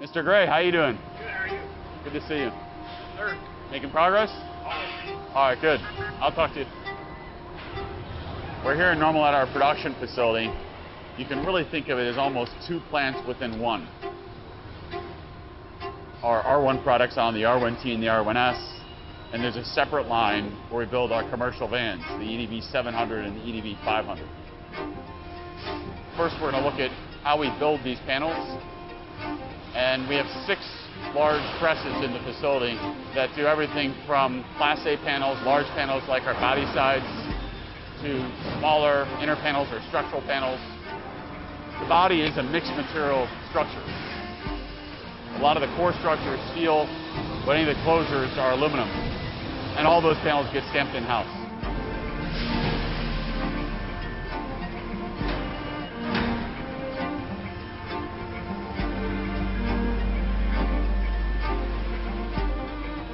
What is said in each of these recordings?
Mr. Gray, how you doing? Good, how are you? Good to see you. Sir. Making progress? Always. All right, good. I'll talk to you. We're here in Normal at our production facility. You can really think of it as almost two plants within one. Our R1 products on the R1T and the R1S, and there's a separate line where we build our commercial vans, the EDV 700 and the EDV 500. First, we're going to look at how we build these panels, and we have 6 large presses in the facility that do everything from Class A panels, large panels like our body sides, to smaller inner panels or structural panels. The body is a mixed material structure. A lot of the core structure is steel, but any of the closures are aluminum. And all those panels get stamped in-house.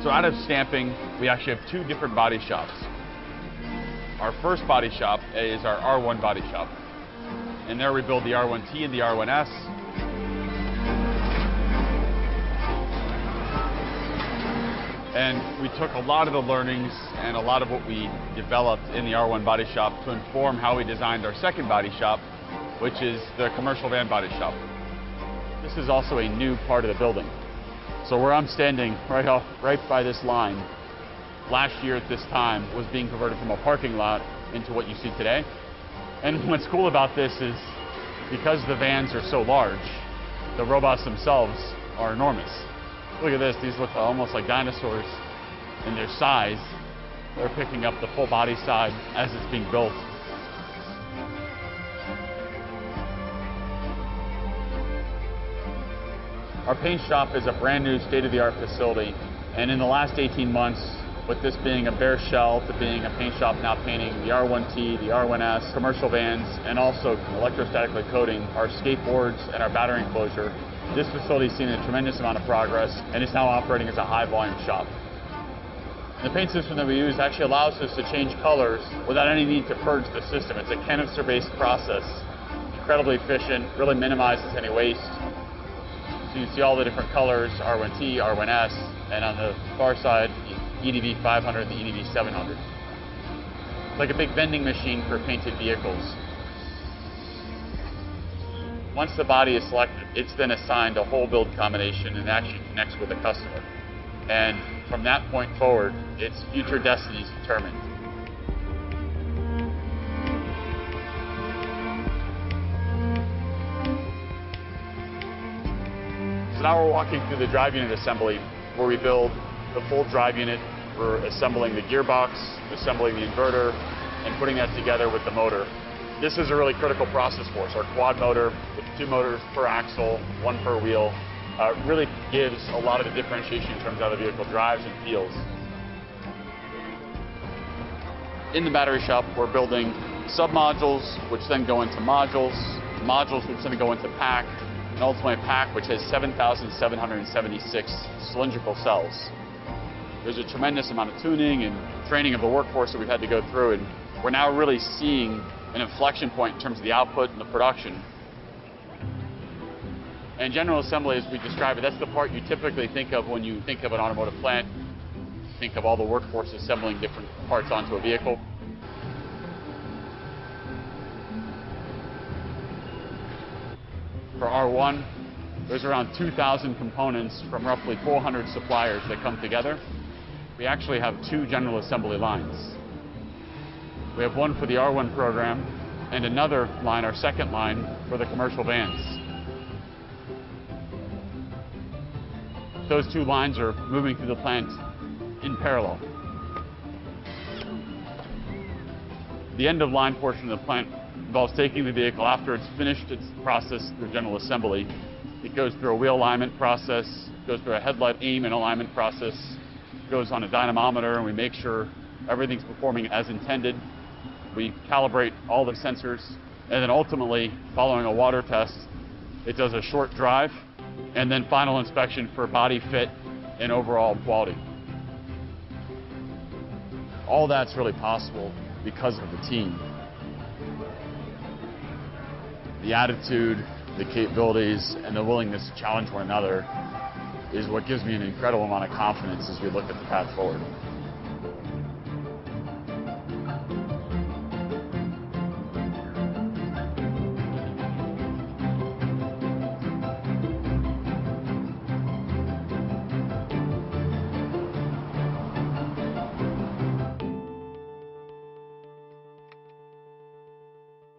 So out of stamping, we actually have 2 different body shops. Our first body shop is our R1 body shop. And there we build the R1T and the R1S. And we took a lot of the learnings and a lot of what we developed in the R1 body shop to inform how we designed our second body shop, which is the commercial van body shop. This is also a new part of the building. So where I'm standing right by this line, last year at this time was being converted from a parking lot into what you see today. And what's cool about this is because the vans are so large, the robots themselves are enormous. Look at this, these look almost like dinosaurs in their size. They're picking up the full body side as it's being built. Our paint shop is a brand new state-of-the-art facility, and in the last 18 months, with this being a bare shell to being a paint shop now painting the R1T, the R1S, commercial vans, and also electrostatically coating our skateboards and our battery enclosure, this facility has seen a tremendous amount of progress and is now operating as a high-volume shop. And the paint system that we use actually allows us to change colors without any need to purge the system. It's a canister-based process, incredibly efficient, really minimizes any waste. So you see all the different colors, R1T, R1S, and on the far side, the EDV 500 and the EDV 700. It's like a big vending machine for painted vehicles. Once the body is selected, it's then assigned a whole build combination and actually connects with the customer. And from that point forward, its future destiny is determined. So now we're walking through the drive unit assembly, where we build the full drive unit. We're assembling the gearbox, assembling the inverter, and putting that together with the motor. This is a really critical process for us. Our quad motor with 2 motors per axle, 1 per wheel, really gives a lot of the differentiation in terms of how the vehicle drives and feels. In the battery shop, we're building sub-modules, which then go into modules, modules which then go into pack, and ultimately a pack which has 7,776 cylindrical cells. There's a tremendous amount of tuning and training of the workforce that we've had to go through, and we're now really seeing an inflection point in terms of the output and the production. And general assembly, as we describe it, that's the part you typically think of when you think of an automotive plant. Think of all the workforce assembling different parts onto a vehicle. For R1, there's around 2,000 components from roughly 400 suppliers that come together. We actually have 2 general assembly lines. We have one for the R1 program and another line, our second line, for the commercial vans. Those 2 lines are moving through the plant in parallel. The end of line portion of the plant involves taking the vehicle after it's finished its process through general assembly. It goes through a wheel alignment process, goes through a headlight aim and alignment process, goes on a dynamometer, and we make sure everything's performing as intended. We calibrate all the sensors, and then ultimately, following a water test, it does a short drive, and then final inspection for body fit and overall quality. All that's really possible because of the team. The attitude, the capabilities, and the willingness to challenge one another is what gives me an incredible amount of confidence as we look at the path forward.